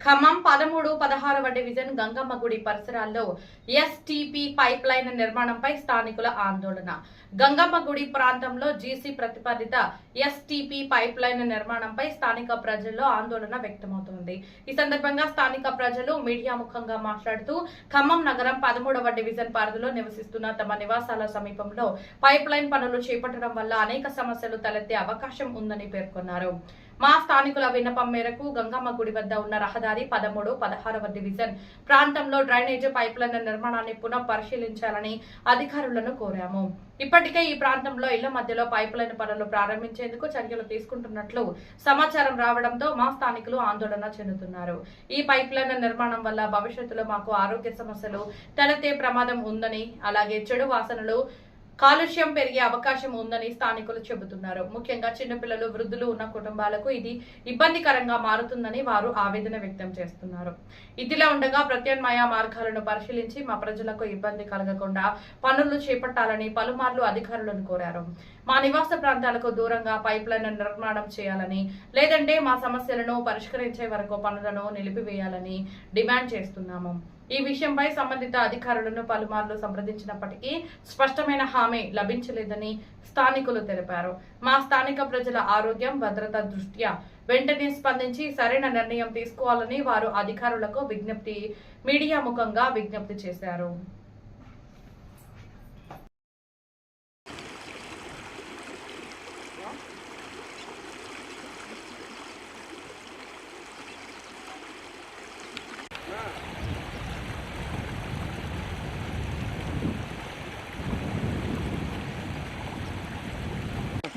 Khammam 13-16వ division Gangamma గుడి పరిసరాల్లో STP pipe line నిర్మాణంపై స్థానికుల ఆందోళన. గంగమ్మ గుడి ప్రాంతంలో జీసీ ప్రతిపాదిత ఎస్టీపీ పైప్ లైన్ నిర్మాణంపై స్థానిక ప్రజల్లో ఆందోళన వ్యక్తమవుతోంది. ఈ సందర్భంగా స్థానిక ప్రజలు మీడియా ముఖంగా మాట్లాడుతూ ఖమ్మం నగరం 13వ డివిజన్ పరిధిలో నివసిస్తున్న తమ నివాసాల సమీపంలో పైప్ లైన్ పనులు చేపట్టడం వల్ల అనేక సమస్యలు తలెత్తే అవకాశం ఉందని పేర్కొన్నారు. మా స్థానికుల విన్నపం మేరకు గంగమ్మ గుడి వద్ద ఉన్న రహదారి 13-16వ డివిజన్ ప్రాంతంలో డ్రైనేజ్ పైప్లైన్ నిర్మాణాన్ని పునః పరిశీలించాలని అధికారులను కోరాము. ఇప్పటికే ఈ ప్రాంతంలో ఇళ్ల మధ్యలో పైప్లైన్ పనులు ప్రారంభించేందుకు చర్యలు తీసుకుంటున్నట్లు సమాచారం రావడంతో మా స్థానికులు ఆందోళన చెందుతున్నారు. ఈ పైప్లైన్ నిర్మాణం వల్ల భవిష్యత్తులో మాకు ఆరోగ్య సమస్యలు తలెత్తే ప్రమాదం ఉందని, అలాగే చెడు వాసనలు, కాలుష్యం పెరిగే అవకాశం ఉందని స్థానికులు చెబుతున్నారు. ముఖ్యంగా చిన్నపిల్లలు, వృద్ధులు ఉన్న కుటుంబాలకు ఇది ఇబ్బందికరంగా మారుతుందని వారు ఆవేదన వ్యక్తం చేస్తున్నారు. ఇదిలా ఉండగా ప్రత్యామ్నాయ మార్గాలను పరిశీలించి మా ప్రజలకు ఇబ్బంది కలగకుండా పనులు చేపట్టాలని పలుమార్లు అధికారులను కోరారు. మా నివాస ప్రాంతాలకు దూరంగా పైప్లైన్ నిర్మాణం చేయాలని, లేదంటే మా సమస్యలను పరిష్కరించే వరకు పనులను నిలిపివేయాలని డిమాండ్ చేస్తున్నాము. ఈ విషయంపై సంబంధిత అధికారులను పలుమార్లు సంప్రదించినప్పటికీ స్పష్టమైన హామీ లభించలేదని స్థానికులు తెలిపారు. మా స్థానిక ప్రజల ఆరోగ్యం, భద్రత దృష్ట్యా వెంటనే స్పందించి సరైన నిర్ణయం తీసుకోవాలని వారు అధికారులకు మీడియా ముఖంగా విజ్ఞప్తి చేశారు.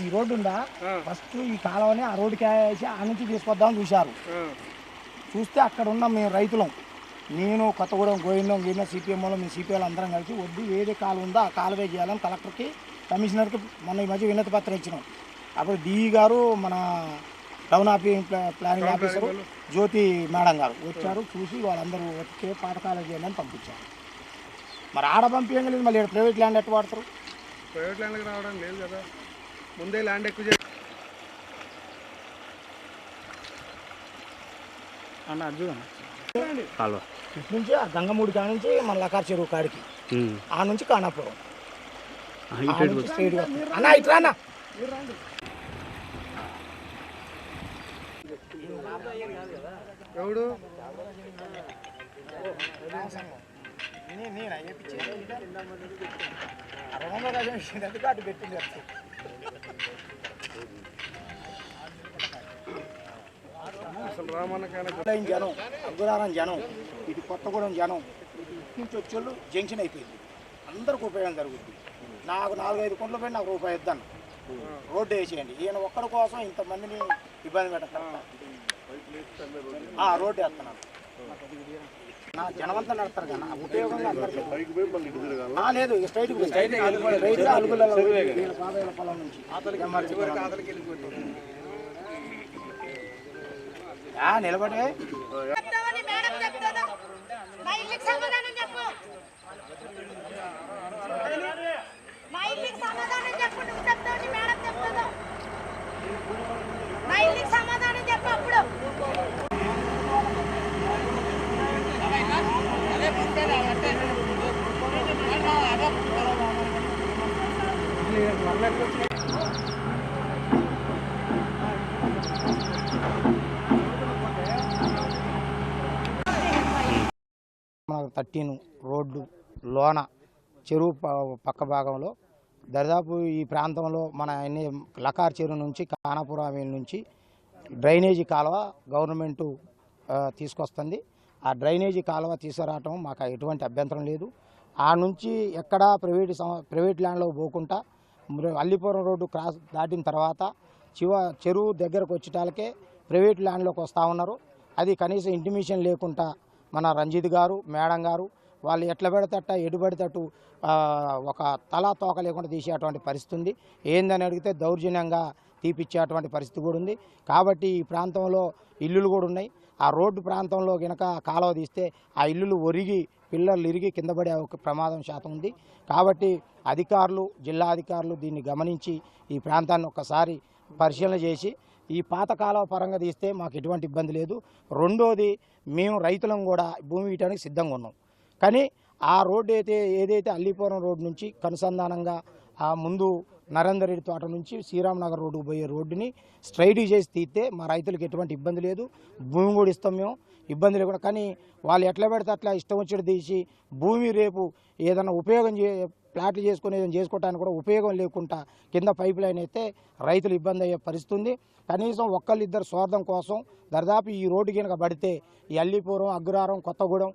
ఈ రోడ్డు ఉందా, ఫస్ట్ ఈ కాలువని ఆ రోడ్డుకి వేసి ఆ నుంచి తీసుకొద్దామని చూశారు. చూస్తే అక్కడ ఉన్న మేము రైతులం, నేను కొత్తగూడెం, గోవిందం, గిన్నె, సిపిఎంలో మేము సిపిఎల్ అందరం కలిసి వద్దు ఏది కాలువ ఉందో ఆ కాలువే చేయాలని కలెక్టర్కి, కమిషనర్కి మొన్న ఈ మధ్య వినతి పత్రం ఇచ్చినాం. అప్పుడు డిఈ గారు, మన టౌన్ ప్లానింగ్ ఆఫీసరు జ్యోతి మేడం గారు వచ్చారు. చూసి వాళ్ళందరూ వచ్చే పాఠశాల చేయాలని పంపించారు. మరి ఆడ పంపించలేదు, మళ్ళీ ప్రైవేట్ ల్యాండ్ ఎట్టు వాడతారు? ప్రైవేట్ ల్యాండ్కి రావడం లేదు కదా, ముందే ల్యాండ్ ఎక్కువ అన్న అర్జున్ ఇటు నుంచి ఆ గంగమూడి కాడ నుంచి మన లకార్ చెరువు కాడికి, ఆ నుంచి కానాపురం అన్న ఇట్లా అన్న ఎవడు అటు పెట్టింది. జనం, అగ్గుదారం జనం, ఇటు కొత్తగూడెం జనం, ఇటు నుంచి వచ్చేళ్ళు జంక్షన్ అయిపోయింది. అందరికి ఉపయోగం జరుగుతుంది. నాకు 4-5 కుంటలు పోయి నాకు రూపాయి ఇద్దాను, రోడ్డు వేసేయండి. ఈయన ఒక్కడి కోసం ఇంతమందిని ఇబ్బంది పెట్టాను. రోడ్డు వేస్తున్నాను, నా జనమంతా నడతారు కదా, ఉపయోగంగా లేదు. స్ట్రైట్ అలుగుల పొలం నుంచి నిలబడే మనకు 13 రోడ్డు లోన చెరువు పక్క భాగంలో దాదాపు ఈ ప్రాంతంలో మన లకార్ చెరువు నుంచి కానాపురం నుంచి డ్రైనేజీ కాలువ గవర్నమెంటు తీసుకొస్తుంది. ఆ డ్రైనేజీ కాలువ తీసుకురావటం మాకు ఎటువంటి అభ్యంతరం లేదు. ఆ నుంచి ఎక్కడా ప్రైవేట్ ల్యాండ్లో పోకుండా అల్లిపురం రోడ్డు క్రాస్ దాటిన తర్వాత చెరువు దగ్గరకు వచ్చేటాలకే ప్రైవేట్ ల్యాండ్లోకి వస్తూ ఉన్నారు. అది కనీసం ఇంటిమేషన్ లేకుండా మన రంజిత్ గారు, మేడం గారు వాళ్ళు ఎట్లా పెడతట ఎటు పెడతట్టు ఒక తలా తోక లేకుండా తీసేటువంటి పరిస్థితి ఉంది. ఏందని అడిగితే దౌర్జన్యంగా తీపిచ్చేటువంటి పరిస్థితి కూడా ఉంది. కాబట్టి ఈ ప్రాంతంలో ఇల్లులు కూడా ఉన్నాయి. ఆ రోడ్డు ప్రాంతంలో గనక కాలువ తీస్తే ఆ ఇల్లులు ఒరిగి పిల్లలు ఇరిగి కింద పడే ప్రమాదం శాతం ఉంది. కాబట్టి అధికారులు, జిల్లా అధికారులు దీన్ని గమనించి ఈ ప్రాంతాన్ని ఒక్కసారి పరిశీలన చేసి ఈ పాత కాలువ పరంగా తీస్తే మాకు ఎటువంటి ఇబ్బంది లేదు. రెండోది, మేము రైతులం కూడా భూమి ఇవ్వడానికి సిద్ధంగా ఉన్నాం. కానీ ఆ రోడ్డు ఏదైతే అల్లిపురం రోడ్డు నుంచి కనుసంధానంగా ఆ ముందు నరేందర్ రెడ్డి తోట నుంచి శ్రీరామనగర్ రోడ్డుకు పోయే రోడ్డుని స్ట్రైట్గా చేసి తీస్తే మా రైతులకు ఎటువంటి ఇబ్బంది లేదు. భూమి కూడా ఇస్తాం, మేము ఇబ్బంది లేకుండా. కానీ వాళ్ళు ఎట్లా పెడితే అట్లా ఇష్టం వచ్చేది తీసి భూమి రేపు ఏదైనా ఉపయోగం ప్లాట్లు చేసుకుని ఏదైనా చేసుకోవడానికి కూడా ఉపయోగం లేకుండా కింద పైప్ లైన్ అయితే రైతులు ఇబ్బంది అయ్యే పరిస్థితి ఉంది. కనీసం ఒక్కళ్ళిద్దరు స్వార్థం కోసం దాదాపు ఈ రోడ్డు కనుక పడితే ఈ అల్లిపురం, అగ్రహారం, కొత్తగూడెం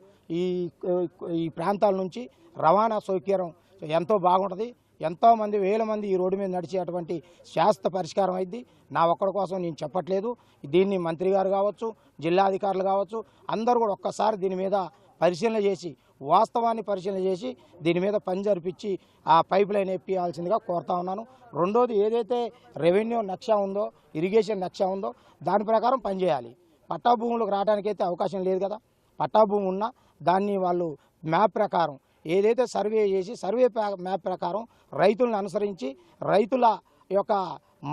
ఈ ప్రాంతాల నుంచి రవాణా సౌకర్యం ఎంతో బాగుంటుంది. ఎంతోమంది వేల మంది ఈ రోడ్డు మీద నడిచేటువంటి శాశ్వత పరిష్కారం అయింది. నా ఒక్కడి కోసం నేను చెప్పట్లేదు. దీన్ని మంత్రి గారు కావచ్చు, జిల్లా అధికారులు కావచ్చు, అందరూ కూడా ఒక్కసారి దీని మీద పరిశీలన చేసి వాస్తవాన్ని పరిశీలన చేసి దీని మీద పని జరిపించి ఆ పైప్ లైన్ ఎప్పియాల్సిందిగా కోరుతా ఉన్నాను. రెండోది, ఏదైతే రెవెన్యూ నక్షా ఉందో, ఇరిగేషన్ నక్షా ఉందో దాని ప్రకారం పనిచేయాలి. పట్టా భూములకు రావడానికైతే అవకాశం లేదు కదా. పట్టా భూమి ఉన్నా దాన్ని వాళ్ళు మ్యాప్ ప్రకారం ఏదైతే సర్వే చేసి మ్యాప్ ప్రకారం రైతులను అనుసరించి రైతుల యొక్క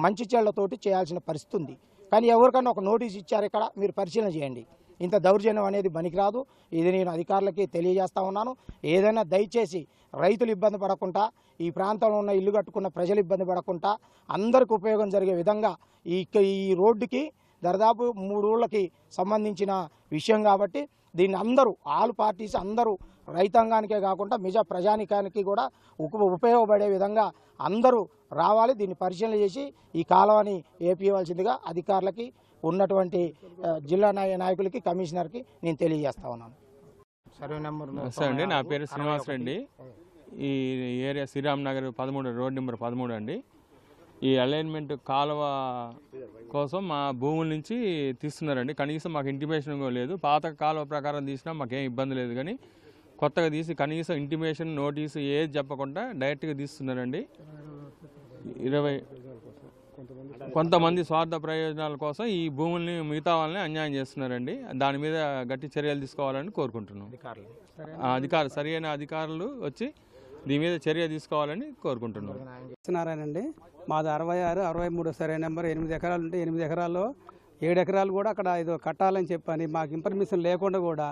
మంచి చెళ్లతోటి చేయాల్సిన పరిస్థితి ఉంది. కానీ ఎవరికన్నా ఒక నోటీస్ ఇచ్చారు, ఇక్కడ మీరు పరిశీలన చేయండి. ఇంత దౌర్జన్యం అనేది పనికిరాదు. ఇది నేను అధికారులకి తెలియజేస్తా ఉన్నాను. ఏదైనా దయచేసి రైతులు ఇబ్బంది పడకుండా, ఈ ప్రాంతంలో ఉన్న ఇల్లు కట్టుకున్న ప్రజలు ఇబ్బంది పడకుండా అందరికి ఉపయోగం జరిగే విధంగా ఈ రోడ్డుకి దాదాపు 3 ఊళ్ళకి సంబంధించిన విషయం కాబట్టి దీన్ని అందరూ ఆల్ పార్టీస్ అందరూ రైతాంగానికే కాకుండా ప్రజానికానికి కూడా ఉపయోగపడే విధంగా అందరూ రావాలి. దీన్ని పరిశీలన చేసి ఈ కాలువని ఏపీయవలసిందిగా అధికారులకి, ఉన్నటువంటి జిల్లా నాయకులకి, కమిషనర్కి నేను తెలియజేస్తా ఉన్నాను. సర్వే నెంబర్ అండి, నా పేరు శ్రీనివాస్ రెడ్డి. ఈ ఏరియా శ్రీరామనగర్ 13 రోడ్ నెంబర్ 13 అండి. ఈ అలైన్మెంట్ కాలువ కోసం మా భూముల నుంచి తీస్తున్నారండి. కనీసం మాకు ఇంటిమేషన్ లేదు. పాత కాలువ ప్రకారం తీసినా మాకేం ఇబ్బంది లేదు, కానీ కొత్తగా తీసి కనీసం ఇంటిమేషన్, నోటీసు ఏది చెప్పకుండా డైరెక్ట్గా తీస్తున్నారండి. 20 కొంతమంది స్వార్థ ప్రయోజనాల కోసం ఈ భూముల్ని మిగతా వాళ్ళని అన్యాయం చేస్తున్నారండి. దాని మీద గట్టి చర్యలు తీసుకోవాలని కోరుకుంటున్నాం. సరైన అధికారులు వచ్చి దీని మీద చర్య తీసుకోవాలని కోరుకుంటున్నాం. సత్యనారాయణ, మాది 66, 63 సర్వే నెంబర్. 8 ఎకరాలు ఉంటే 8 ఎకరాల్లో 7 ఎకరాలు కూడా అక్కడ ఏదో కట్టాలని చెప్పని మాకు ఇన్ఫర్మేషన్ లేకుండా కూడా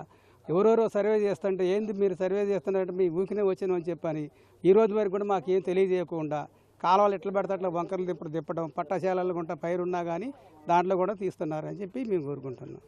ఎవరెవరో సర్వే చేస్తుంటే, ఏంది మీరు సర్వే చేస్తున్నారంటే మీ ఊరికినే వచ్చినామని చెప్పని ఈ రోజు వరకు కూడా మాకు ఏం తెలియజేయకుండా కాలువలు ఎట్లా పెడతా అట్లా వంకరలు తిప్పడం, పట్టశాలలు గుంట పైరున్నా కానీ దాంట్లో కూడా తీస్తున్నారని చెప్పి మేము కోరుకుంటున్నాం.